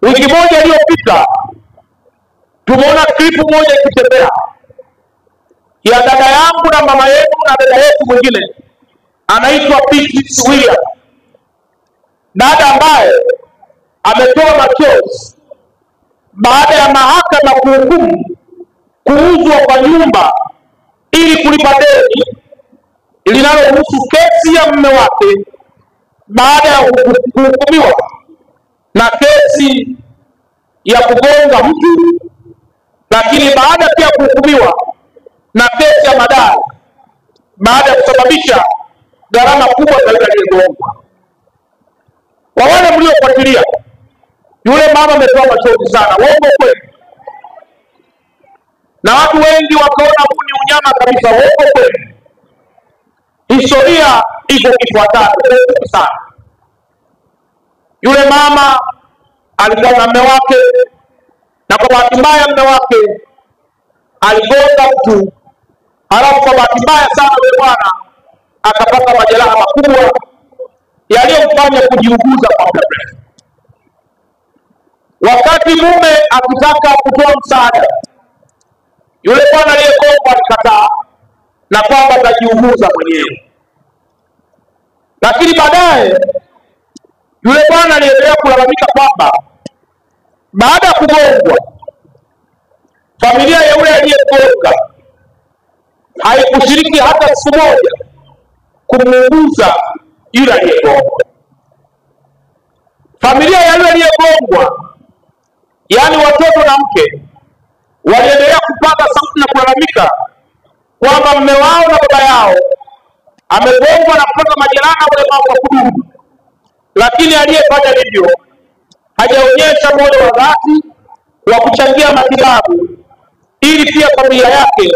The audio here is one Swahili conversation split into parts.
Wiki moja iliyopita tumeona klipu moja ikitembea ya dada yangu na mama yetu na dada yetu mwingine anaitwa Beatrice William, dada ambaye ametoa machozi baada ya mahakama kuhukumu kuuzwa kwa nyumba ili kulipa deni linalohusu kesi ya mume wake baada ya kuhukumiwa na kesi ya kugonga mtu, lakini baada pia kuhukumiwa na kesi ya madai baada ya kusababisha gharama kubwa za yule aliyegongwa. Kwa wale mliofuatilia, yule mama ametoa machozi sana, uongo kweli? Na watu wengi wakaona huu ni unyama kabisa, uongo kweli? Historia iko ifuatayo sana. Yule mama alikuwa na mume wake, na kwa bahati mbaya mume wake aligonga mtu, halafu kwa bahati mbaya sana yule bwana akapata majeraha makubwa yaliyomfanya kujiuguza kwa muda mrefu. Wakati mume akitaka kutoa msaada, yule bwana aliyegongwa alikataa na kwamba atajiuguza mwenyewe. Lakini baadaye yule bwana aliendelea kulalamika kwamba baada ya kugongwa, familia ya yule aliyegonga haikushiriki hata siku moja kumuuguza yule aliyegongwa. Familia ya yule aliyegongwa, yaani watoto na mke, waliendelea kupata sauti na kulalamika kwamba mume wao na baba yao amegongwa na kupata majeraha na ulemavu wa kudumu, lakini aliyefanya hivyo hajaonyesha moyo wa dhati wa kuchangia matibabu ili pia familia yake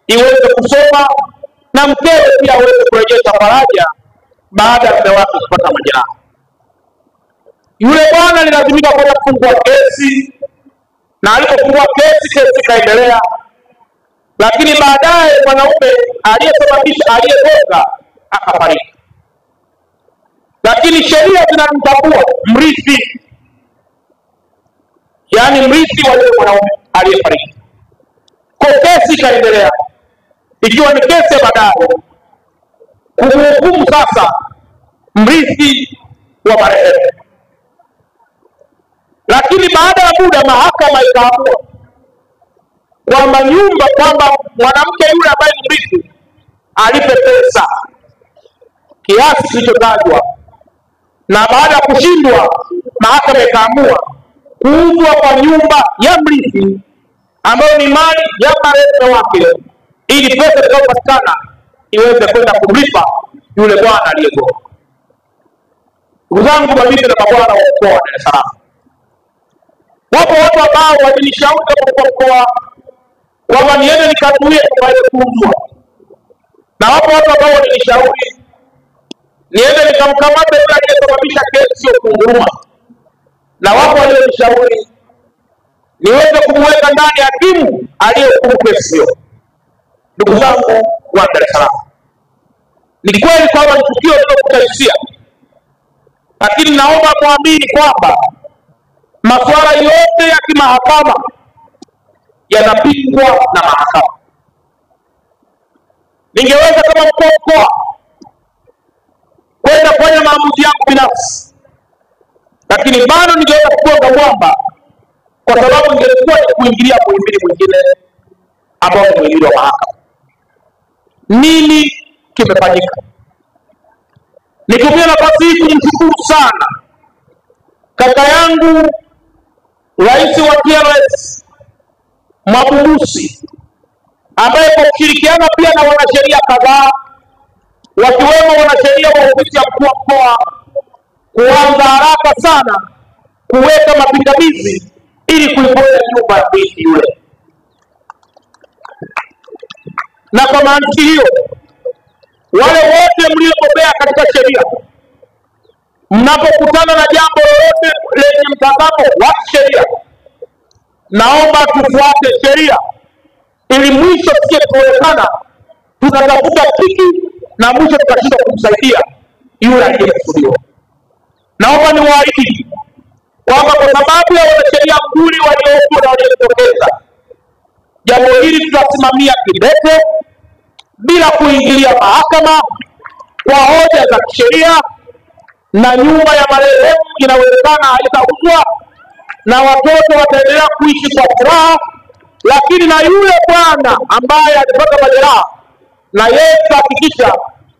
iweze kusoma na mkewe pia aweze kurejesha faraja baada ya mume wake kupata majeraha. Yule bwana alilazimika kwenda kufungua kesi, na alipofungua kesi ikaendelea, lakini baadaye mwanaume aliyesababisha aliyegonga akafariki. Lakini sheria zinamtambua mrithi, yaani mrithi wa yule mwanaume aliyefariki. Kwa kesi ikaendelea, ikiwa ni kesi ya baadaye kumhukumu sasa mrithi wa marehemu. Lakini baada ya muda mahakama ikaamua kwamba kwamba mwanamke yule ambaye ni mrithi alipe pesa kiasi kilichotajwa, na baada ya kushindwa mahakama ikaamua kuuzwa kwa nyumba ya mrithi ambayo ni mali ya marehemu wake, ili pesa itakayopatikana iweze kwenda kumlipa yule bwana aliyegonga. Ndugu zangu, mabibi na mabwana wa mkoa wa Dar es Salaam, wapo watu ambao walinishauri kwa mkoa kwamba niende nikazuie kwa ile kuuzwa, na wapo watu ambao walinishauri niende nikamkamata yule aliyesababisha kesi ya kunguruma, na wapo walionishauri niweze kumweka ndani ya hakimu aliyehukumu kesi hiyo. Ndugu zangu wa Dar es Salaam, ni kweli kwamba ni tukio lilokuta hisia, lakini naomba muamini kwamba masuala yote ya kimahakama yanapingwa na mahakama. Ningeweza kama mkoa kwenda kufanya maamuzi yangu binafsi, lakini bado ningeweza kugonga mwamba, kwa sababu ningekuwa ni kuingilia muhimili mwingine ambao ni muhimili wa mahakama. Nini kimefanyika? Nitumie nafasi hii kumshukuru sana kaka yangu Rais wa TLS Mwabukusi, ambaye kwa kushirikiana pia na wanasheria kadhaa wakiwemo wanasheria wa ofisi ya mkuu wa mkoa kuanza haraka sana kuweka mapingamizi ili kuiponya nyumba ya mrithi yule. Na kwa mantiki hiyo, wale wote mliobobea katika sheria, mnapokutana na jambo lolote lenye mtazamo wa sheria, naomba tufuate sheria ili mwisho tusije kuonekana tunatafuta kiki na mwisho tukashindwa kumsaidia yule aliyekusudiwa. Naomba niwaahidi kwamba kwa sababu ya wanasheria nguli waliopo na waliojitokeza, jambo hili tutasimamia kidete bila kuingilia mahakama kwa hoja za kisheria, na nyumba ya marehemu inawezekana haitauzwa na watoto wataendelea kuishi kwa furaha, lakini na yule bwana ambaye alipata majeraha na yeye kuhakikisha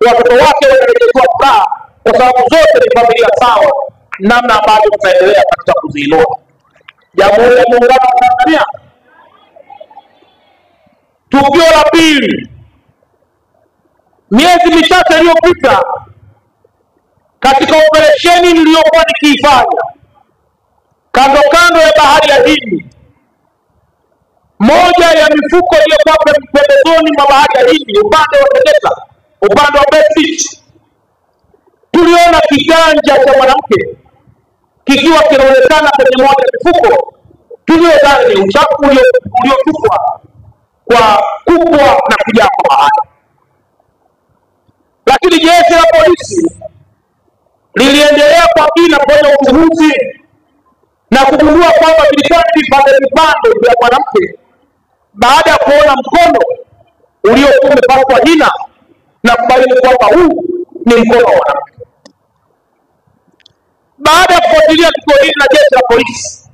watoto wake wanarejeshwa furaha, kwa sababu zote ni familia sawa, namna ambavyo tutaendelea katika kuziinua Jamhuri ya Muungano wa Tanzania. Tukio la pili, miezi michache iliyopita, katika operesheni niliyokuwa nikiifanya kando kando ya bahari ya Hindi, moja ya mifuko iliyokuwa pembezoni mwa bahari ya Hindi upande wa Tegeta, upande wa Beach, tuliona kiganja cha mwanamke kikiwa kinaonekana kwenye moja ya mifuko tuliyodhani ni uchafu uliotupwa kwa kubwa na kujaa kwa bahari. Lakini jeshi la polisi liliendelea kwa kina kwenye uchunguzi na kugundua kwamba vilikuwa ni vipande vya mwanamke, baada ya kuona mkono uliokuwa umepakwa jina na kubaini kwamba huu ni mkono wa mwanamke. Baada ya kufuatilia tukio hili na jeshi la polisi,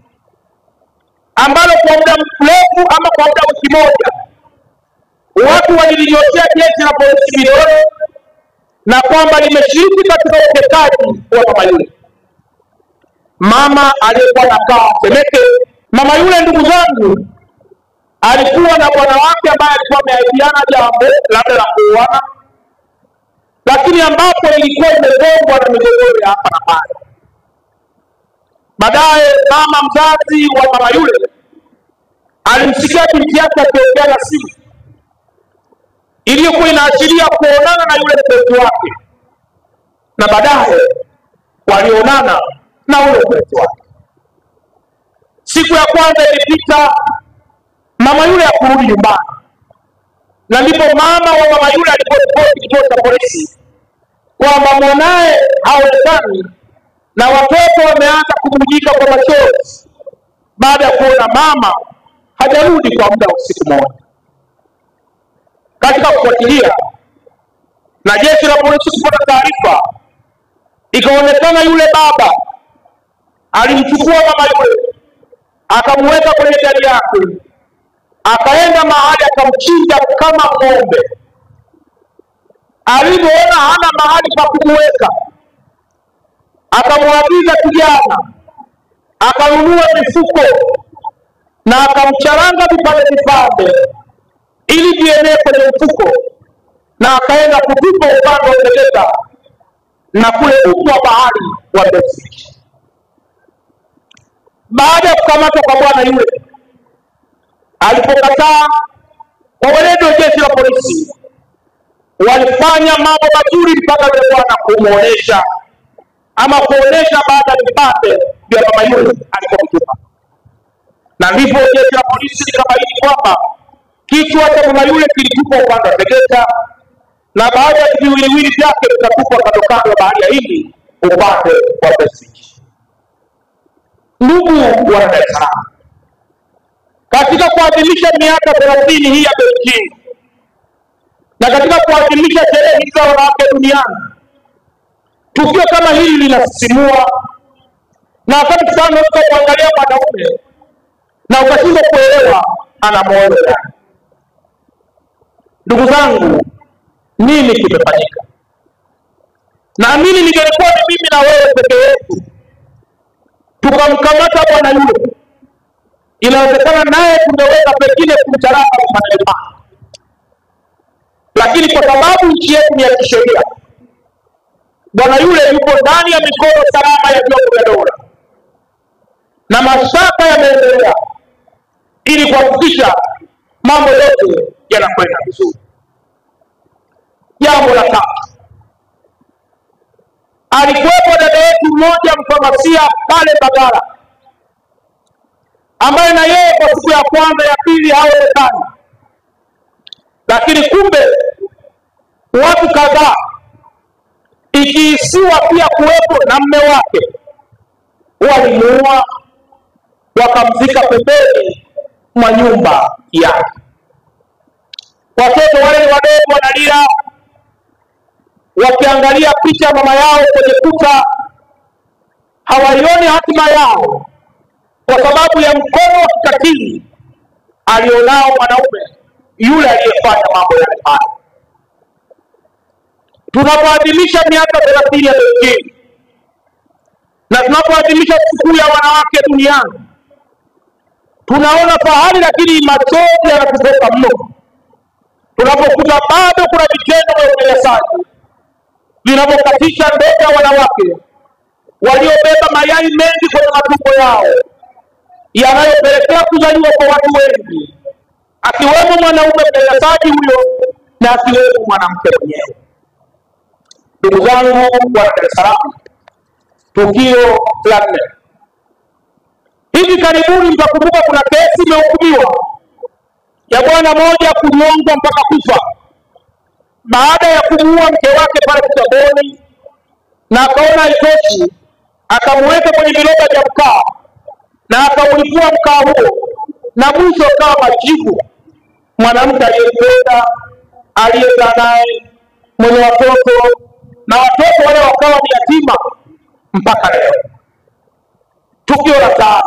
ambalo kwa muda mrefu ama kwa muda wiki moja watu walilinyoshea jeshi la polisi milioni na kwamba limeshiriki katika utekaji wa mama yule, mama aliyekuwa anakaa Temeke. Mama yule, ndugu zangu, alikuwa na bwana wake ambaye alikuwa ameahidiana jambo labda la kuoana, lakini ambapo ilikuwa imegongwa na migogoro ya hapa na pale. Baadaye mama mzazi wa mama yule alimsikia binti yake akiongea na simu iliyokuwa inaashiria kuonana na yule mpenzi wake, na baadaye walionana na yule mpenzi wake. Siku ya kwanza ilipita, mama yule hakurudi nyumbani, na ndipo mama wa mama yule aliporipoti kituo cha polisi kwamba mwanae haonekani na watoto wameanza kubujika kwa machozi baada ya kuona mama hajarudi kwa muda wa siku moja. Katika kufuatilia na jeshi la polisi kupata taarifa, ikaonekana yule baba alimchukua mama yule akamweka kwenye gari yake, akaenda mahali akamchinja kama ng'ombe. Alipoona hana mahali pa kumweka, akamwagiza kijana akanunua mifuko na akamcharanga vipande ili vienee kwenye mfuko, na akaenda kutupa upande wa Tegeta na kule wa bahari wa Beach. Baada ya kukamatwa kwa bwana yule, alipokataa, kwa weledi wa jeshi la polisi walifanya mambo mazuri mpaka yule bwana kumuonesha ama kuonesha baada ya vipande vya mama yule alipokutupa, na ndipo jeshi la polisi likabaini kwamba kichwa cha mama yule kilitupwa upande wa Tegeta na baada ya viwiliwili vyake vikatupwa kando kando ya bahari ya Hindi upande wa Beach. Ndugu wa Dar es Salaam, katika kuadhimisha miaka 30 hii ya Beijing na katika kuadhimisha sherehe za wanawake duniani, tukio kama hili linasisimua, na wakati sana unaweza kuangalia mwanaume na ukashindwa kuelewa ana moyo gani. Ndugu zangu, nini kimefanyika? Naamini ningelikuwa ni mimi na wewe peke yetu tukamkamata bwana yule, inawezekana naye tungeweza pengine kumcharaka kwa, lakini kwa sababu nchi yetu ni ya kisheria, bwana yule yuko ndani ya mikono salama ya vyombo vya dola na mashtaka yameendelea ili kuhakikisha mambo yote yanakwenda vizuri. Jambo la tatu, alikuwepo dada yetu mmoja mfamasia pale Bagara, ambaye na yeye kwa siku ya kwanza ya pili haonekani, lakini kumbe watu kadhaa, ikiisiwa pia kuwepo na mume wake, walimuua wakamzika pembeni mwa nyumba yake. Watoto wale wadogo wanalia wakiangalia picha mama yao kwenye kuta, hawaioni hatima yao kwa sababu ya mkono wa kikatili alionao mwanaume yule aliyefanya mambo yale pale. Tunapoadhimisha miaka 30 ya Beijing na tunapoadhimisha siku ya wanawake duniani, tunaona fahari, lakini machozi yanatutoka mno tunapokuta bado kuna vitendo vya unyanyasaji vinavyokatisha ndoto ya wanawake waliobeba mayai mengi kwenye matumbo yao, yanayopelekea kuzaliwa kwa watu wengi, akiwemo mwanaume mnyanyasaji huyo na akiwemo mwanamke mwenyewe. Ndugu zangu wa Dar es Salaam, tukio la 4. Hivi karibuni mtakumbuka kuna kesi imehukumiwa ya bwana mmoja kunyongwa mpaka kufa baada ya kumuua mke wake pale Kigamboni, na akaona haitoshi, akamweka kwenye viroba vya mkaa na akaulipua mkaa huo, na mwisho akawa majivu mwanamke aliyempenda, aliyezaa naye, mwenye watoto, na watoto wale wakawa ni yatima mpaka leo. Tukio la 5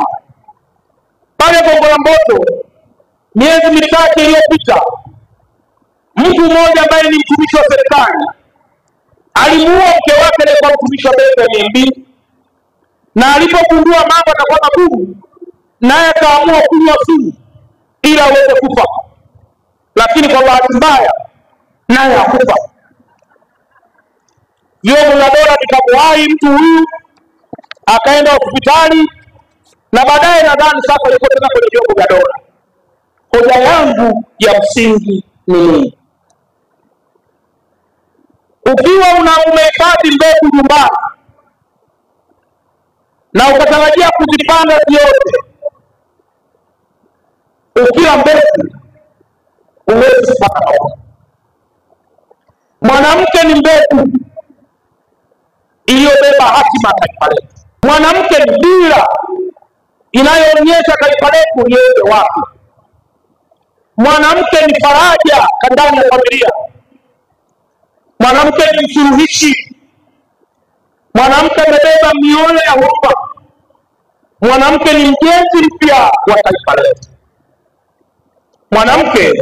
pale Gongo la Mboto, miezi michache iliyopita, mtu mmoja ambaye ni mtumishi wa serikali alimuua mke wake aliyekuwa mtumishi wa benki ya NMB, na alipogundua mambo atakuwa magumu, naye akaamua kunywa sumu ili aweze kufa, lakini kwa bahati mbaya naye hakufa. Vyombo vya dola vikamwahi mtu huyu, akaenda hospitali, na baadaye nadhani sasa yuko tena kwenye vyombo vya dola. Hoja yangu ya msingi ni nini? Ukiwa umehifadhi mbegu nyumbani na ukatarajia kuzipanda zote, ukila mbegu huwezi kupata maua. Mwanamke ni mbegu iliyobeba hatima taifa letu. Mwanamke ni dira inayoonyesha taifa letu liende wapi. Mwanamke ni faraja ndani ya familia. Mwanamke ni msuluhishi. Mwanamke amebeba mioyo ya huruma. Mwanamke ni mjenzi mpya wa taifa letu. Mwanamke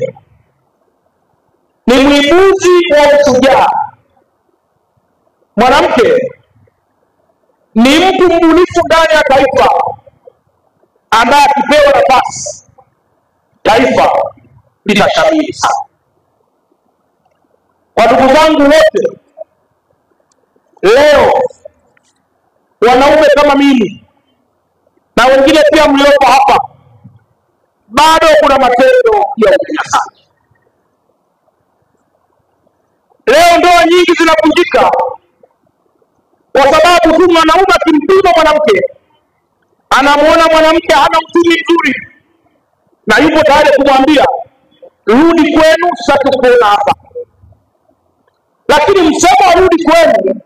ni mwibuzi wa ushujaa. Mwanamke ni mtu mbunifu ndani ya taifa ambaye akipewa nafasi taifa litashamiri sana. Kwa ndugu zangu wote, leo wanaume kama mimi na wengine pia mliopo hapa, bado kuna matendo ya unyanyasaji. Leo ndoa nyingi zinavunjika kwa sababu tu mwanaume akimpima mwanamke, anamuona mwanamke hana uchumi mzuri na yupo tayari kumwambia rudi kwenu, sitaki kuona hapa. Lakini msemo rudi kwenu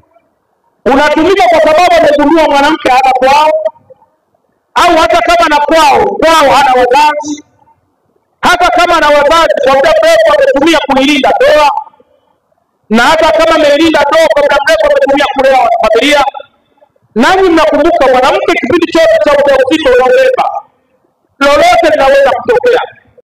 unatumika kwa sababu amegundua mwanamke hana kwao, au hata kama na kwao hana wazazi, hata kama na wazazi kwa muda mrefu ametumia kuilinda ndoa, na hata kama amelinda ndoa kwa muda mrefu ametumia kulea familia. Nanyi mnakumbuka mwanamke kipindi chote cha ujauzito unaobeba, lolote linaweza kutokea.